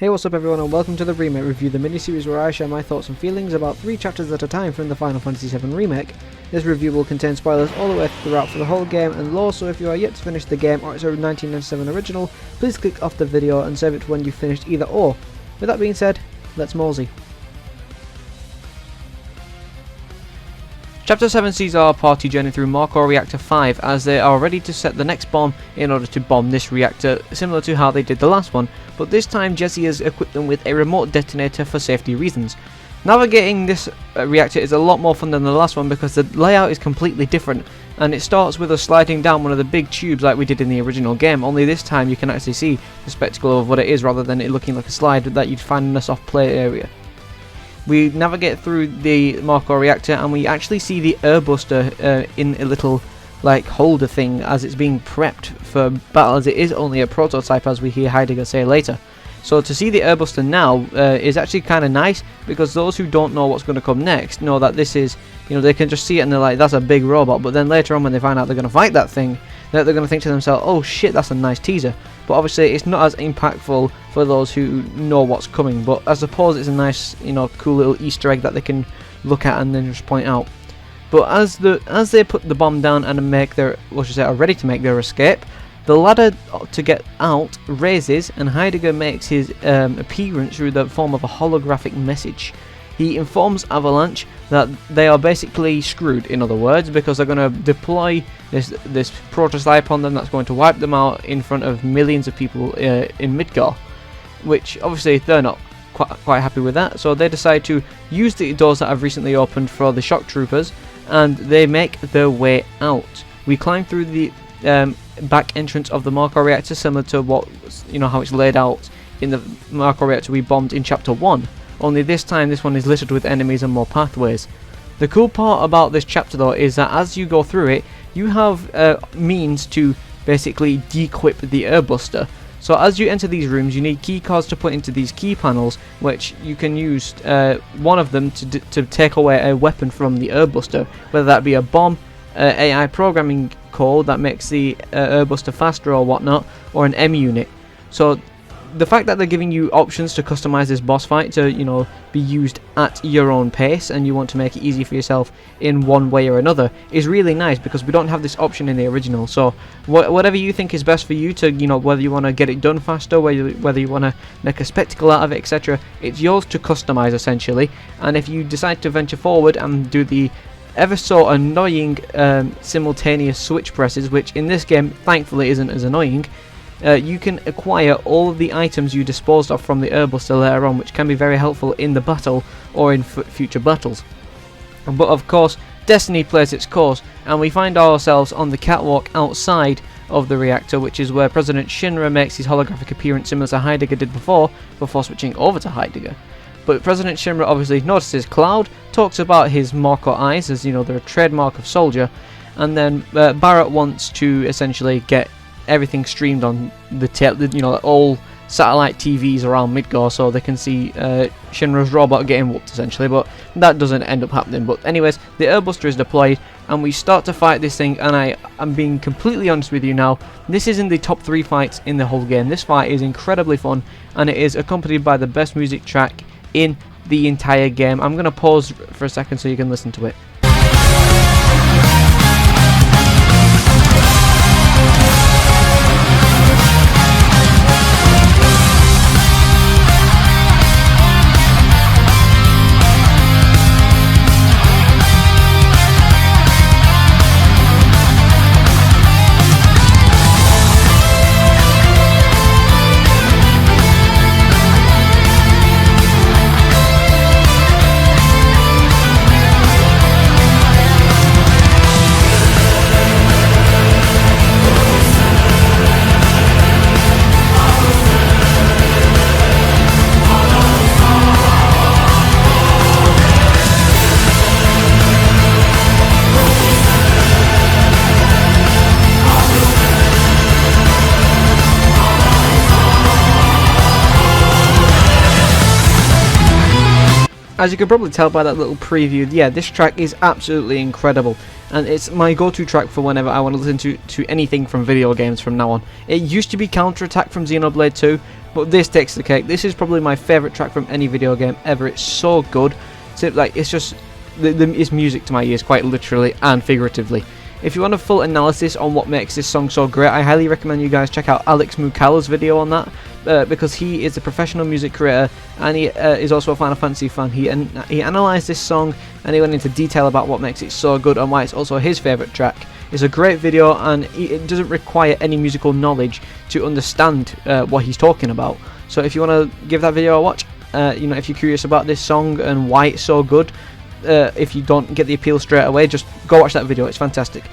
Hey, what's up everyone, and welcome to the Remake Review, the mini-series where I share my thoughts and feelings about 3 chapters at a time from the Final Fantasy VII Remake. This review will contain spoilers all the way throughout for the whole game and lore, so if you are yet to finish the game or it's a 1997 original, please click off the video and save it for when you've finished either or. With that being said, let's mosey. Chapter 7 sees our party journey through Marco Reactor 5 as they are ready to set the next bomb in order to bomb this reactor, similar to how they did the last one, but this time Jesse has equipped them with a remote detonator for safety reasons. Navigating this reactor is a lot more fun than the last one because the layout is completely different, and it starts with us sliding down one of the big tubes like we did in the original game, only this time you can actually see the spectacle of what it is rather than it looking like a slide that you'd find in a soft play area. We navigate through the Marco reactor and we actually see the airbuster in a little like holder thing as it's being prepped for battle, as it is only a prototype, as we hear Heidegger say later. So to see the airbuster now is actually kind of nice, because those who don't know what's going to come next know that this is, you know, they can just see it and they're like, that's a big robot, but then later on when they find out they're going to fight that thing, they're going to think to themselves, oh shit, that's a nice teaser. But obviously it's not as impactful for those who know what's coming, but I suppose it's a nice, you know, cool little Easter egg that they can look at and then just point out. But as they put the bomb down and make their, what should I say, are ready to make their escape, the ladder to get out raises and Heidegger makes his appearance through the form of a holographic message. He informs Avalanche that they are basically screwed, in other words, because they're going to deploy this prototype on them that's going to wipe them out in front of millions of people in Midgar, which obviously they're not quite happy with that, so they decide to use the doors that have recently opened for the shock troopers, and they make their way out. We climb through the back entrance of the Marco reactor, similar to what, you know, how it's laid out in the Marco reactor we bombed in chapter 1. Only this time this one is littered with enemies and more pathways. The cool part about this chapter though is that as you go through it, you have means to basically de-equip the airbuster. So as you enter these rooms, you need key cards to put into these key panels, which you can use one of them to take away a weapon from the airbuster, whether that be a bomb, AI programming code that makes the airbuster faster or whatnot, or an M unit. So the fact that they're giving you options to customize this boss fight to, you know, be used at your own pace, and you want to make it easy for yourself in one way or another, is really nice, because we don't have this option in the original. So whatever you think is best for you to, you know, whether you want to get it done faster, whether you want to make a spectacle out of it, etc., it's yours to customize essentially. And if you decide to venture forward and do the ever so annoying simultaneous switch presses, which in this game thankfully isn't as annoying, you can acquire all of the items you disposed of from the airbuster later on, which can be very helpful in the battle or in future battles. But of course, Destiny plays its course, and we find ourselves on the catwalk outside of the reactor, which is where President Shinra makes his holographic appearance, similar to Heidegger did before switching over to Heidegger. But President Shinra obviously notices Cloud, talks about his Marco eyes, as you know, they're a trademark of Soldier, and then Barrett wants to essentially get everything streamed on the you know, all satellite TVs around Midgar, so they can see Shinra's robot getting whooped essentially, but that doesn't end up happening. But anyways, the airbuster is deployed and we start to fight this thing, and I'm being completely honest with you now, this is in the top 3 fights in the whole game. This fight is incredibly fun, and it is accompanied by the best music track in the entire game. I'm going to pause for a second so you can listen to it. As you can probably tell by that little preview, yeah, this track is absolutely incredible, and it's my go-to track for whenever I want to listen to anything from video games from now on. It used to be Counter-Attack from Xenoblade 2, but this takes the cake. This is probably my favourite track from any video game ever. It's so good. So, like, it's just it's music to my ears, quite literally and figuratively. If you want a full analysis on what makes this song so great, I highly recommend you guys check out Alex Mukala's video on that, because he is a professional music creator and he is also a Final Fantasy fan. He analysed this song and he went into detail about what makes it so good and why it's also his favourite track. It's a great video, and it doesn't require any musical knowledge to understand what he's talking about. So if you want to give that video a watch, if you're curious about this song and why it's so good, if you don't get the appeal straight away, just go watch that video. It's fantastic.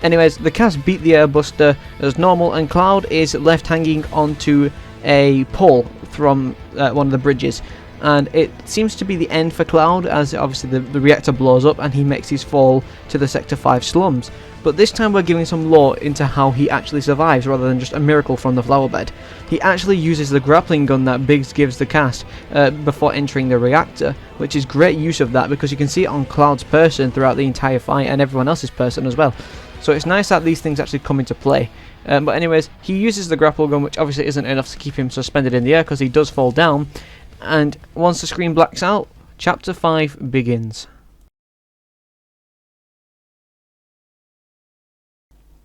Anyways, the cast beat the airbuster as normal, and Cloud is left hanging onto a pole from one of the bridges, and it seems to be the end for Cloud, as obviously the reactor blows up and he makes his fall to the Sector 5 slums. But this time we're giving some lore into how he actually survives, rather than just a miracle from the flower bed. He actually uses the grappling gun that Biggs gives the cast before entering the reactor, which is great use of that because you can see it on Cloud's person throughout the entire fight and everyone else's person as well. So it's nice that these things actually come into play. But anyways, he uses the grapple gun, which obviously isn't enough to keep him suspended in the air because he does fall down. And once the screen blacks out, Chapter 5 begins.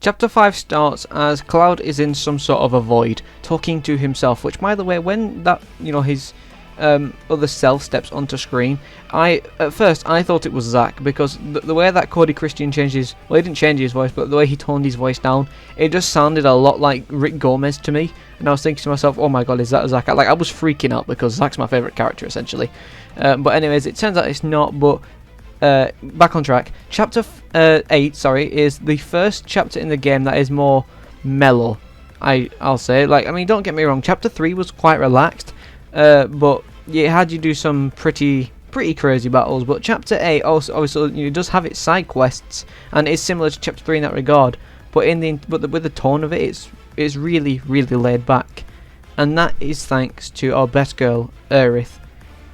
Chapter 5 starts as Cloud is in some sort of a void, talking to himself, which, by the way, when that, his other self steps onto screen, at first I thought it was Zach, because the way that Cody Christian changed his, well, he didn't change his voice, but the way he toned his voice down, it just sounded a lot like Rick Gomez to me, and I was thinking to myself, oh my god, is that Zach? I was freaking out because Zach's my favourite character, essentially. But anyways, it turns out it's not, but back on track. Chapter 8, is the first chapter in the game that is more mellow, I'll say. Don't get me wrong, Chapter 3 was quite relaxed, but it had you do some pretty crazy battles. But Chapter 8 also obviously does have its side quests, and it's similar to Chapter 3 in that regard. But with the tone of it, it's really laid back, and that is thanks to our best girl, Aerith.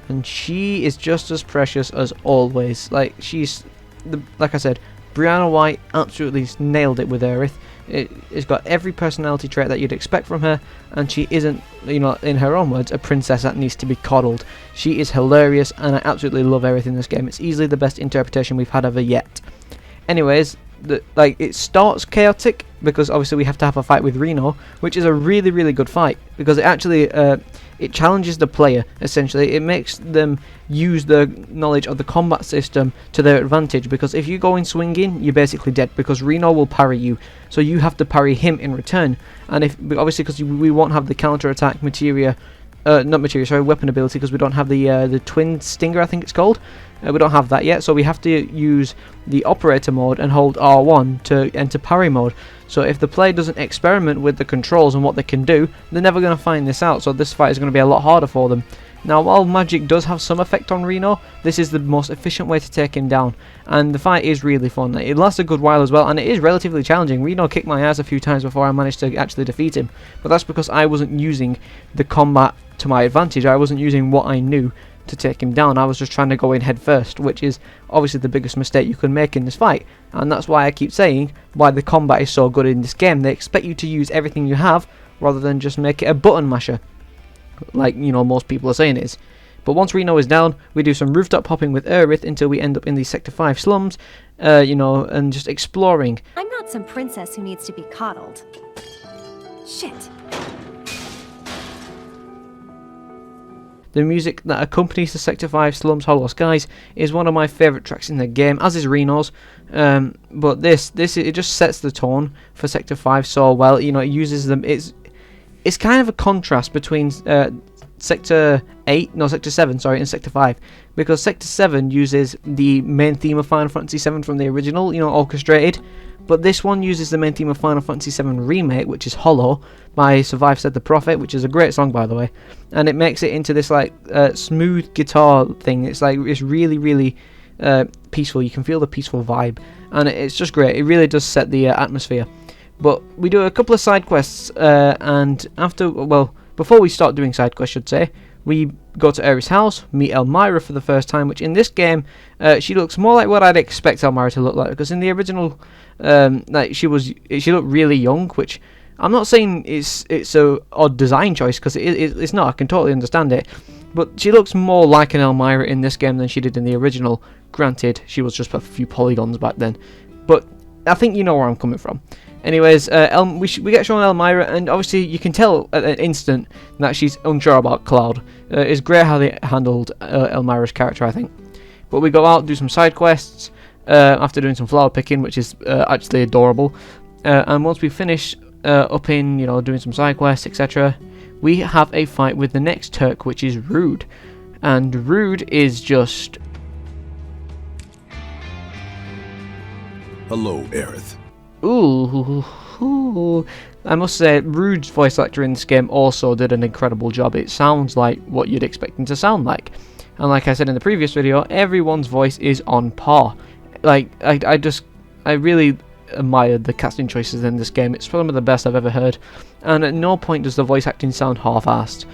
And she is just as precious as always. Like I said, Brianna White absolutely nailed it with Aerith. It's got every personality trait that you'd expect from her, and she isn't, in her own words, a princess that needs to be coddled. She is hilarious, and I absolutely love Aerith in this game. It's easily the best interpretation we've had of her yet. Anyways, it starts chaotic because obviously we have to have a fight with Reno, which is a really good fight because it actually it challenges the player. Essentially, it makes them use the knowledge of the combat system to their advantage, because if you go in swinging, you're basically dead because Reno will parry you, so you have to parry him in return. And obviously because we won't have the counter attack weapon ability, because we don't have the twin stinger, I think it's called. We don't have that yet, so we have to use the operator mode and hold R1 to enter parry mode. So if the player doesn't experiment with the controls and what they can do, they're never going to find this out, so this fight is going to be a lot harder for them. Now, while magic does have some effect on Reno, this is the most efficient way to take him down, and the fight is really fun. It lasts a good while as well, and it is relatively challenging. Reno kicked my ass a few times before I managed to actually defeat him, but that's because I wasn't using the combat to my advantage. I wasn't using what I knew to take him down. I was just trying to go in head first, which is obviously the biggest mistake you can make in this fight, and that's why I keep saying why the combat is so good in this game. They expect you to use everything you have rather than just make it a button masher, like most people are saying it is. But once Reno is down, we do some rooftop hopping with Aerith until we end up in the Sector 5 slums, and just exploring. I'm not some princess who needs to be coddled. Shit. The music that accompanies the Sector 5 Slums Hollow Skies is one of my favourite tracks in the game, as is Reno's. But it just sets the tone for Sector 5 so well. It uses them. It's kind of a contrast between Sector 7, and Sector 5, because Sector 7 uses the main theme of Final Fantasy 7 from the original, orchestrated, but this one uses the main theme of Final Fantasy 7 Remake, which is Hollow, by Survive Said the Prophet, which is a great song, by the way, and it makes it into this smooth guitar thing. It's really peaceful. You can feel the peaceful vibe, and it's just great. It really does set the atmosphere. But we do a couple of side quests, and before we start doing side quests, I should say, we go to Aerith's house, meet Elmira for the first time, which in this game, she looks more like what I'd expect Elmira to look like, because in the original, she looked really young, which I'm not saying it's a odd design choice, because it's not. I can totally understand it. But she looks more like an Elmira in this game than she did in the original. Granted, she was just a few polygons back then. But I think you know where I'm coming from. Anyways, we get shown Elmira, and obviously you can tell at an instant that she's unsure about Cloud. It's great how they handled Elmira's character, I think. But we go out, do some side quests, after doing some flower picking, which is actually adorable. And once we finish up in, doing some side quests, etc., we have a fight with the next Turk, which is Rude. And Rude is just... Hello, Aerith. Ooh. I must say, Rude's voice actor in this game also did an incredible job. It sounds like what you'd expect him to sound like. And like I said in the previous video, everyone's voice is on par. Like, I really admired the casting choices in this game. It's some of the best I've ever heard. And at no point does the voice acting sound half-assed.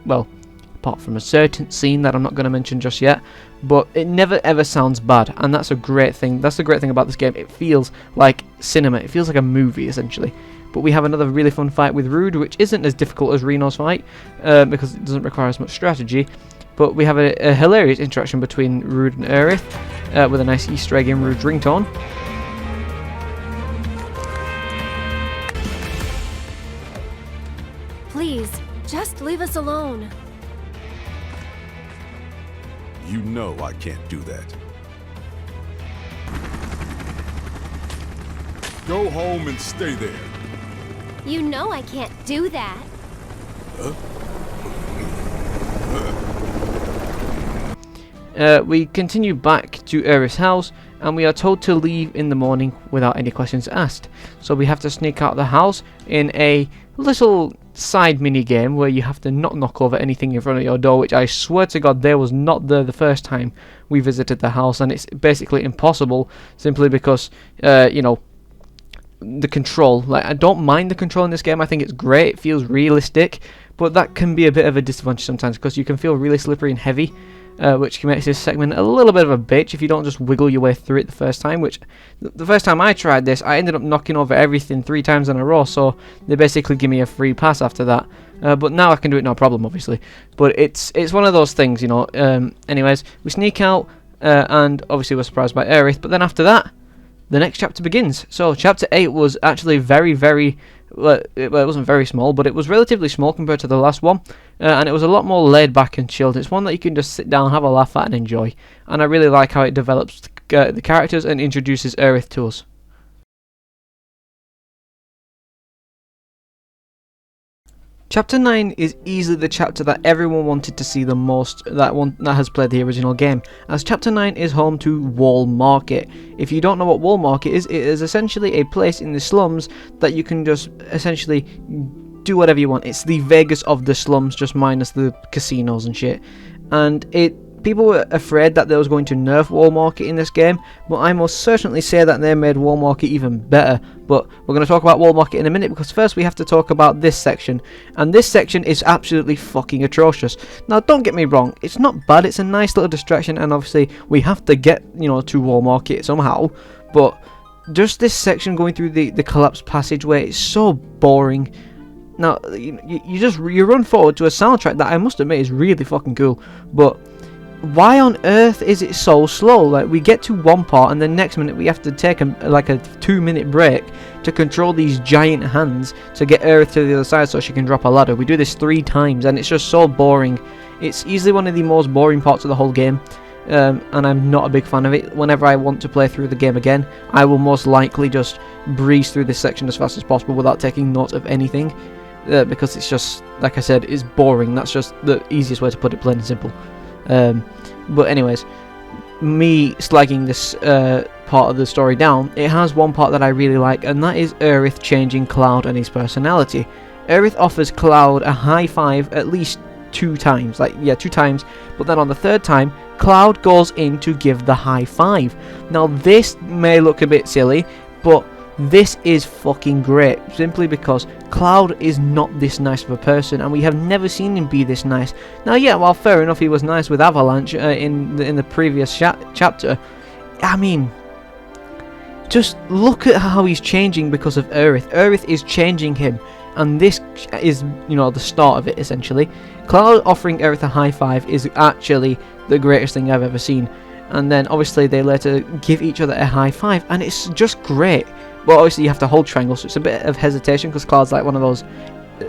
Well, apart from a certain scene that I'm not going to mention just yet. But it never ever sounds bad. And that's a great thing. That's the great thing about this game. It feels like cinema. It feels like a movie, essentially. But we have another really fun fight with Rude, which isn't as difficult as Reno's fight, because it doesn't require as much strategy. But we have a hilarious interaction between Rude and Aerith, with a nice Easter egg in Rude's ringtone. Please, just leave us alone. You know I can't do that. Go home and stay there. You know I can't do that. We continue back to Aerith's house, and we are told to leave in the morning without any questions asked. So we have to sneak out of the house in a little side mini game where you have to not knock over anything in front of your door, which I swear to God there was not there the first time we visited the house, and it's basically impossible simply because the control. Like, I don't mind the control in this game. I think it's great. It feels realistic, but that can be a bit of a disadvantage sometimes because you can feel really slippery and heavy, which can make this segment a little bit of a bitch if you don't just wiggle your way through it the first time, which the first time I tried this, I ended up knocking over everything 3 times in a row, so they basically give me a free pass after that. But now I can do it no problem, obviously. But it's one of those things, anyways, we sneak out, and obviously we're surprised by Aerith, but then after that, the next chapter begins. So chapter 8 was actually very, very... Well, it wasn't very small, but it was relatively small compared to the last one, and it was a lot more laid back and chilled. It's one that you can just sit down, have a laugh at and enjoy, and I really like how it develops the characters and introduces Aerith to us. Chapter 9 is easily the chapter that everyone wanted to see the most, that has played the original game, as Chapter 9 is home to Wall Market. If you don't know what Wall Market is, it is essentially a place in the slums that you can just essentially do whatever you want. It's the Vegas of the slums, just minus the casinos and shit. And people were afraid that they was going to nerf Wall Market in this game, but I most certainly say that they made Wall Market even better. But we're going to talk about Wall Market in a minute, because first we have to talk about this section, and this section is absolutely fucking atrocious. Now, don't get me wrong, it's not bad, it's a nice little distraction, and obviously we have to get, to Wall Market somehow, but just this section going through the collapsed passageway is so boring. Now, you run forward to a soundtrack that I must admit is really fucking cool, but why on earth is it so slow? Like, we get to one part and the next minute we have to take a 2-minute break to control these giant hands to get Aerith to the other side so she can drop a ladder. We do this 3 times and it's just so boring. It's easily one of the most boring parts of the whole game, and I'm not a big fan of it. Whenever I want to play through the game again, I will most likely just breeze through this section as fast as possible without taking note of anything, because it's just, like I said, it's boring. That's just the easiest way to put it, plain and simple. But anyways, me slagging this part of the story down, it has one part that I really like, and that is Aerith changing Cloud and his personality. Aerith offers Cloud a high five at least 2 times, 2 times, but then on the 3rd time, Cloud goes in to give the high five. Now this may look a bit silly, but this is fucking great, simply because Cloud is not this nice of a person, and we have never seen him be this nice. Now, yeah, while fair enough, he was nice with Avalanche in the previous chapter. I mean, just look at how he's changing because of Aerith. Aerith is changing him, and this is, you know, the start of it essentially. Cloud offering Aerith a high five is actually the greatest thing I've ever seen. And then obviously they later give each other a high five, and it's just great. But obviously you have to hold triangle, so it's a bit of hesitation because Cloud's like one of those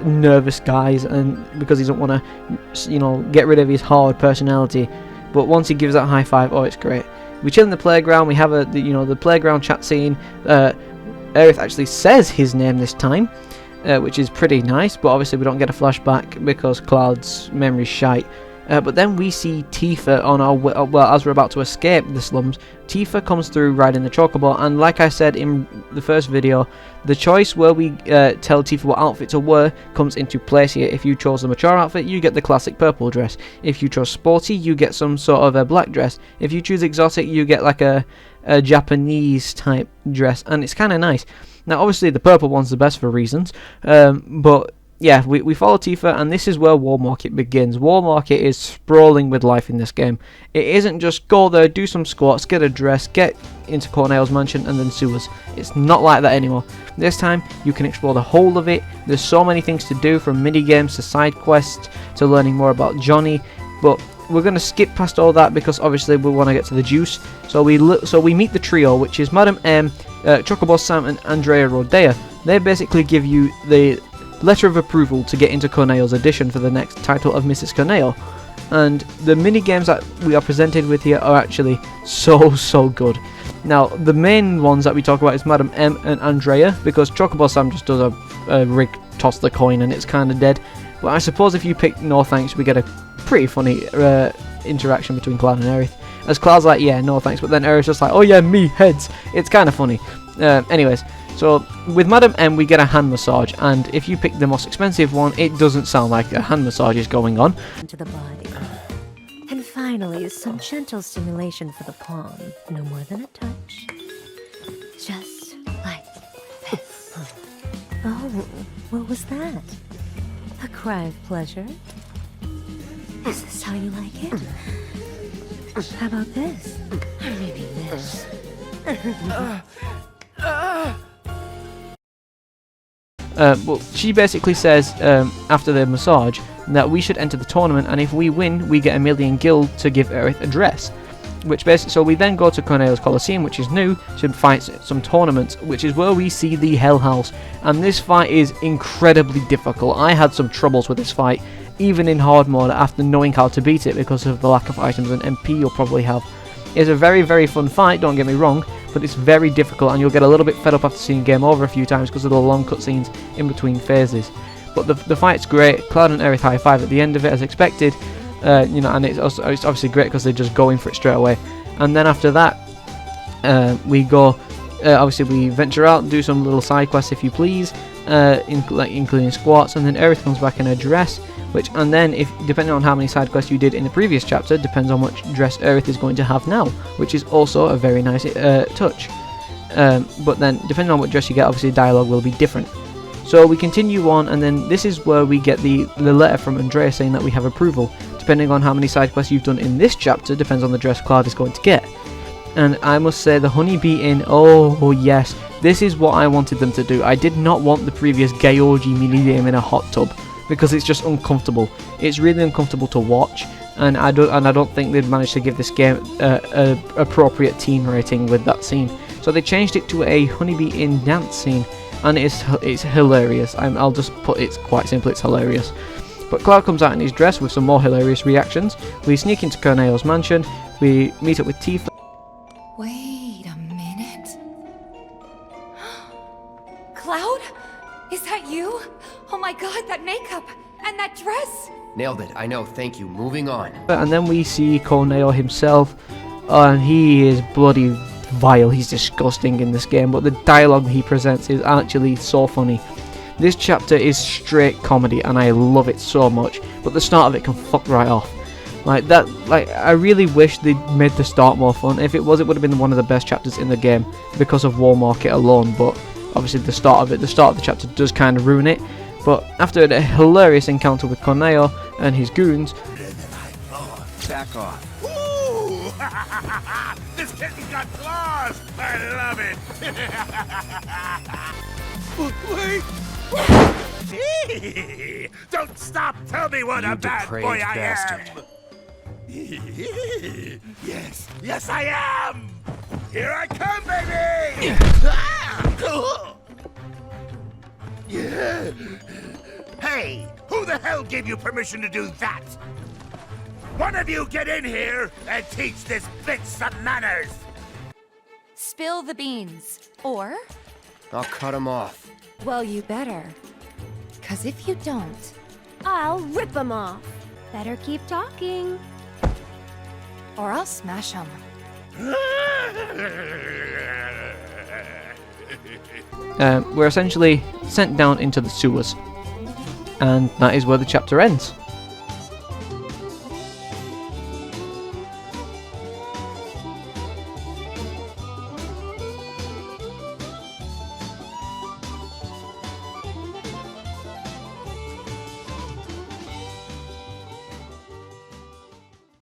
nervous guys, and because he doesn't want to, you know, get rid of his hard personality. But once he gives that high five, oh, it's great. We chill in the playground. We have the playground chat scene. Aerith actually says his name this time, which is pretty nice. But obviously we don't get a flashback because Cloud's memory's shite. But then we see Tifa on our well, as we're about to escape the slums. Tifa comes through riding the chocobo, and like I said in the first video, the choice where we tell Tifa what outfit to wear comes into place here. If you chose the mature outfit, you get the classic purple dress. If you chose sporty, you get some sort of a black dress. If you choose exotic, you get like a Japanese type dress, and it's kind of nice. Now obviously the purple one's the best for reasons, but yeah, we follow Tifa, and this is where War Market begins. War Market is sprawling with life in this game. It isn't just go there, do some squats, get a dress, get into Corneo's mansion, and then sewers. It's not like that anymore. This time, you can explore the whole of it. There's so many things to do, from mini-games to side quests to learning more about Johnny. But we're going to skip past all that because obviously we want to get to the juice. So we meet the trio, which is Madam M, Chocobo Sam, and Andrea Rodea. They basically give you the letter of approval to get into Corneo's edition for the next title of Mrs. Corneo. And the mini games that we are presented with here are actually so good. Now the main ones that we talk about is Madam M and Andrea, because Chocobo Sam just does a rig toss the coin and it's kind of dead. But I suppose if you pick no thanks, we get a pretty funny interaction between Cloud and Aerith, as Cloud's like, yeah, no thanks, but then Aerith's just like, oh yeah, me, heads. It's kind of funny. Anyways, so with Madam M we get a hand massage, and if you pick the most expensive one, it doesn't sound like a hand massage is going on. To the body. And finally, some gentle stimulation for the palm. No more than a touch. Just like this. Oh, what was that? A cry of pleasure? Is this how you like it? How about this? Or maybe this? Well, she basically says after the massage that we should enter the tournament, and if we win, we get 1,000,000 gil to give Aerith a dress. Which basically, so we then go to Corneo's Coliseum, which is new, to fight some tournaments, which is where we see the Hell House. And this fight is incredibly difficult. I had some troubles with this fight, even in hard mode, after knowing how to beat it because of the lack of items and MP you'll probably have. It's a very fun fight, don't get me wrong, but it's very difficult, and you'll get a little bit fed up after seeing game over a few times because of the long cutscenes in between phases. But the fight's great. Cloud and Aerith high five at the end of it as expected, you know, and it's obviously great because they're just going for it straight away. And then after that, we go. Obviously, we venture out and do some little side quests, if you please, including squats, and then Aerith comes back in her dress. And then, if depending on how many side quests you did in the previous chapter, depends on which dress Aerith is going to have now, which is also a very nice touch. But then, depending on what dress you get, obviously the dialogue will be different. So we continue on, and then this is where we get the letter from Andrea saying that we have approval. Depending on how many side quests you've done in this chapter, depends on the dress Cloud is going to get. And I must say, the Honeybee Inn, oh yes, this is what I wanted them to do. I did not want the previous gay orgy minigame in a hot tub, because it's just uncomfortable. It's really uncomfortable to watch, and I don't think they'd managed to give this game a appropriate teen rating with that scene. So they changed it to a Honeybee Inn dance scene, and it's hilarious. I'll just put it's quite simple. It's hilarious. But Cloud comes out in his dress with some more hilarious reactions. We sneak into Corneo's mansion. We meet up with Tifa. Wait a minute. Cloud? Is that you? Oh my god, that makeup! And that dress! Nailed it, I know, thank you. Moving on. And then we see Corneo himself, and he is bloody vile. He's disgusting in this game, but the dialogue he presents is actually so funny. This chapter is straight comedy, and I love it so much, but the start of it can fuck right off. Like that, I really wish they'd made the start more fun. If it was, it would have been one of the best chapters in the game because of War Market alone, but obviously the start of the chapter does kind of ruin it. But after a hilarious encounter with Corneo and his goons, Back off. Ooh, This kitten's got claws! I love it! Wait! Don't stop! Tell me what You a bad depraved boy I bastard. am! Yes, I am! Here I come, baby! Hey, who the hell gave you permission to do that? One of you get in here and teach this bitch some manners! Spill the beans. Or, I'll cut him off. well, you better. 'Cause if you don't, I'll rip them off. Better keep talking. or I'll smash them. We're essentially sent down into the sewers, and that is where the chapter ends.